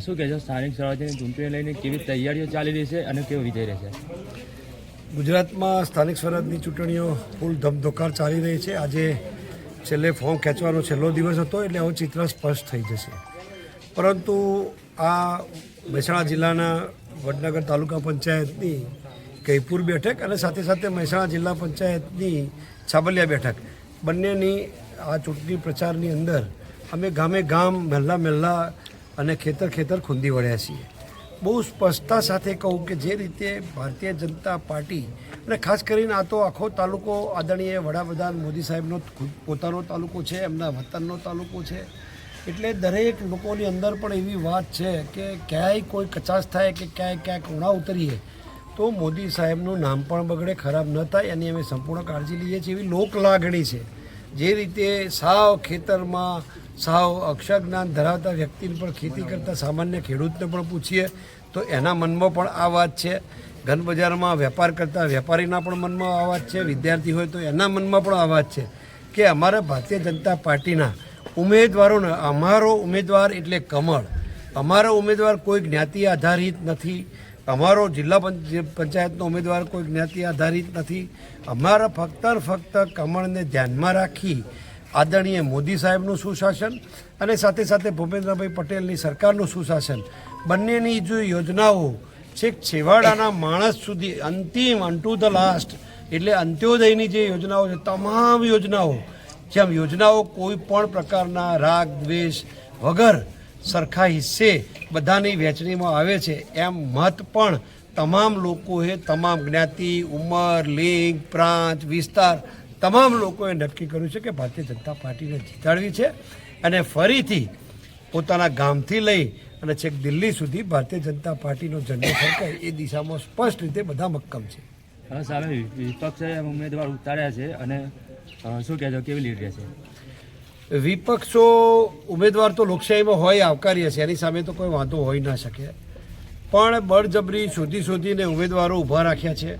શું કહેશો સ્થાનિક સ્વરાજ્યની ચૂંટણી લઈને કેવી તૈયારીઓ ચાલી રહી છે અને કેવો વિજય રહેશે? ગુજરાતમાં સ્થાનિક સ્વરાજની ચૂંટણીઓ ફૂલ ધમધોકાર ચાલી રહી છે. આજે છેલ્લે ફોર્મ ખેંચવાનો છેલ્લો દિવસ હતો એટલે હવે ચિત્ર સ્પષ્ટ થઈ જશે. પરંતુ આ મહેસાણા જિલ્લાના વડનગર તાલુકા પંચાયતની કૈપુર બેઠક અને સાથે સાથે મહેસાણા જિલ્લા પંચાયતની છાબલિયા બેઠક બંનેની આ ચૂંટણી પ્રચારની અંદર અમે ગામે ગામ મહેલા મહેલા અને ખેતર ખેતર ખૂંદી વળ્યા છીએ. બહુ સ્પષ્ટતા સાથે કહું કે જે રીતે ભારતીય જનતા પાર્ટી અને ખાસ કરીને આ તો આખો તાલુકો આદરણીય વડાપ્રધાન મોદી સાહેબનો પોતાનો તાલુકો છે, એમના વતનનો તાલુકો છે, એટલે દરેક લોકોની અંદર પણ એવી વાત છે કે ક્યાંય કોઈ કચાશ થાય કે ક્યાંક ઉણા ઉતરીએ તો મોદી સાહેબનું નામ પણ બગડે, ખરાબ ન થાય એની અમે સંપૂર્ણ કાળજી લઈએ છીએ. એવી લોક લાગણી છે. જે રીતે સાવ ખેતરમાં સાવ અક્ષર જ્ઞાન ધરાવતા વ્યક્તિને પણ ખેતી કરતા સામાન્ય ખેડૂતને પણ પૂછીએ તો એના મનમાં પણ આ વાત છે. ઘન બજારમાં વેપાર કરતા વેપારીના પણ મનમાં આ વાત છે. વિદ્યાર્થી હોય તો એના મનમાં પણ આ વાત છે કે અમારા ભારતીય જનતા પાર્ટીના ઉમેદવારોને, અમારો ઉમેદવાર એટલે કમળ, અમારો ઉમેદવાર કોઈ જ્ઞાતિ આધારિત નથી, અમારો જિલ્લા પંચાયતનો ઉમેદવાર કોઈ જ્ઞાતિ આધારિત નથી. અમારા ફક્ત કમળને ધ્યાનમાં રાખી આદરણીય મોદી સાહેબનું સુશાસન અને સાથે સાથે ભૂપેન્દ્રભાઈ પટેલની સરકારનું સુશાસન બંનેની જો યોજનાઓ છેક છેવાડાના માણસ સુધી અંતિમ અનટુ ધ લાસ્ટ એટલે અંત્યોદયની જે યોજનાઓ છે, તમામ યોજનાઓ જેમ યોજનાઓ કોઈ પણ પ્રકારના રાગ દ્વેષ વગર સરખા હિસ્સે બધાની વહેંચણીમાં આવે છે, એમ મત પણ તમામ લોકોએ તમામ જ્ઞાતિ, ઉંમર, લિંગ, પ્રાંત, વિસ્તાર તમામ લોકોએ નક્કી કર્યું છે કે ભારતીય જનતા પાર્ટીને જીતાડવી છે અને ફરીથી પોતાના ગામથી લઈ અને છેક દિલ્હી સુધી ભારતીય જનતા પાર્ટીનો ઝંડો ફરકાય એ દિશામાં સ્પષ્ટ રીતે બધા મક્કમ છે. હવે સામે વિપક્ષે ઉમેદવાર ઉતાર્યા છે અને શું કહેજો, કેવી લીડ રહેશે? વિપક્ષો ઉમેદવાર તો લોકશાહીમાં હોય આવકાર્ય છે, એની સામે તો કોઈ વાંધો હોઈ ના શકે, પણ બળજબરી શોધીને ઉમેદવારો ઊભા રાખ્યા છે.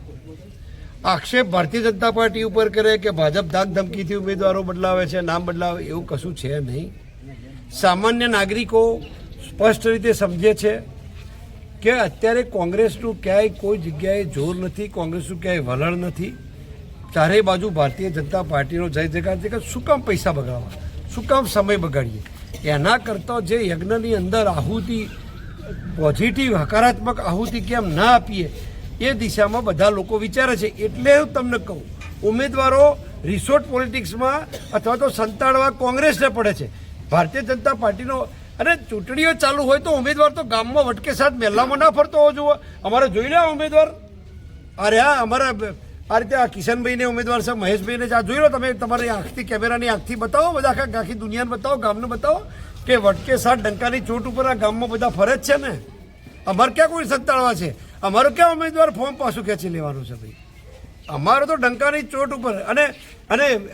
આક્ષેપ ભારતીય જનતા પાર્ટી ઉપર કરે કે ભાજપ ધાક ધમકીથી ઉમેદવારો બદલાવે છે, નામ બદલાવે, એવું કશું છે નહીં. સામાન્ય નાગરિકો સ્પષ્ટ રીતે સમજે છે કે અત્યારે કોંગ્રેસનું ક્યાંય કોઈ જગ્યાએ જોર નથી, કોંગ્રેસનું ક્યાંય વલણ નથી. ચારે બાજુ ભારતીય જનતા પાર્ટીનો જય જયકાર છે કે શું કામ પૈસા બગાડવા, શું કામ સમય બગાડીએ? એના કરતાં જે યજ્ઞની અંદર આહુતિ, પોઝિટિવ હકારાત્મક આહુતિ કેમ ના આપીએ એ દિશામાં બધા લોકો વિચારે છે. એટલે હું તમને કહું, ઉમેદવારો રિસોર્ટ પોલિટિક્સમાં અથવા તો સંતાડવા કોંગ્રેસને પડે છે. ભારતીય જનતા પાર્ટીનો અને ચૂંટણીઓ ચાલુ હોય તો ઉમેદવાર તો ગામમાં વટકે સાથ મહેલામાં ના ફરતો હોવો જોઈએ. અમારે જોઈ લે ઉમેદવાર, અરે હા અમારા આ રીતે આ કિશનભાઈને ઉમેદવાર છે, મહેશભાઈને આ જોઈ લો તમે, તમારી આંખથી કેમેરાની આંખથી બતાવો, બધા આખી દુનિયાને બતાવો, ગામને બતાવો કે વટકે સાથ ડંકાની ચોટ ઉપર આ ગામમાં બધા ફરે જ છે ને. અમારે ક્યાં કોઈ સંતાડવા છે? અમારો ક્યાં ઉમેદવાર ફોર્મ પાછું ખેંચી લેવાનું છે ભાઈ? અમારો તો ડંકાની ચોટ ઉપર અને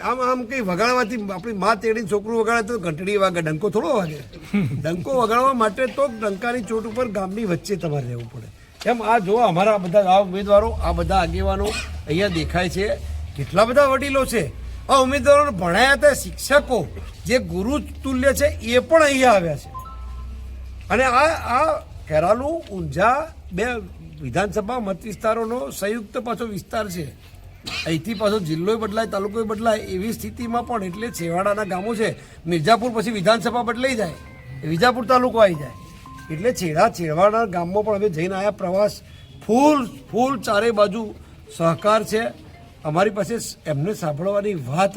આમ કંઈ વગાડવાથી આપણી મા તેડીને છોકરું વગાડે તો ઘંટડી વાગે, ડંકો થોડો વાગે. ડંકો વગાડવા માટે તો ડંકાની ચોટ ઉપર ગામની વચ્ચે તમારે રહેવું પડે. એમ આ જો અમારા બધા આ ઉમેદવારો, આ બધા આગેવાનો અહીંયા દેખાય છે, કેટલા બધા વડીલો છે. આ ઉમેદવારોને ભણાયા હતા શિક્ષકો જે ગુરુ તુલ્ય છે એ પણ અહીંયા આવ્યા છે. અને આ ખેરાલુ, ઊંઝા બે વિધાનસભા મત વિસ્તારોનો સંયુક્ત પાછો વિસ્તાર છે. અહીંથી પાછો જિલ્લો બદલાય, તાલુકો બદલાય એવી સ્થિતિમાં પણ, એટલે છેવાડાના ગામો છે. મિર્જાપુર પછી વિધાનસભા બદલાઈ જાય, વિજાપુર તાલુકો આવી જાય, એટલે છેવાડાના ગામમાં પણ હવે જઈને આવ્યા. પ્રવાસ ફૂલ ચારે બાજુ સહકાર છે. અમારી પાસે એમને સાંભળવાની વાત,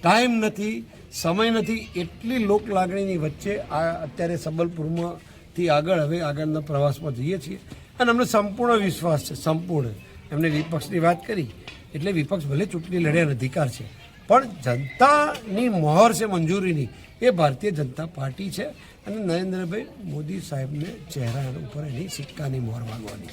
ટાઈમ નથી, સમય નથી, એટલી લોક લાગણીની વચ્ચે આ અત્યારે સંબલપુરમાંથી આગળ હવે આગળના પ્રવાસમાં જઈએ છીએ. અને અમને સંપૂર્ણ વિશ્વાસ છે, સંપૂર્ણ. એમને વિપક્ષની વાત કરી એટલે વિપક્ષ ભલે ચૂંટણી લડ્યાનો અધિકાર છે, પણ જનતાની મહોર છે મંજૂરીની, એ ભારતીય જનતા પાર્ટી છે અને નરેન્દ્રભાઈ મોદી સાહેબને ચહેરા ઉપર એની સિક્કાની મહોર માગવાની છે.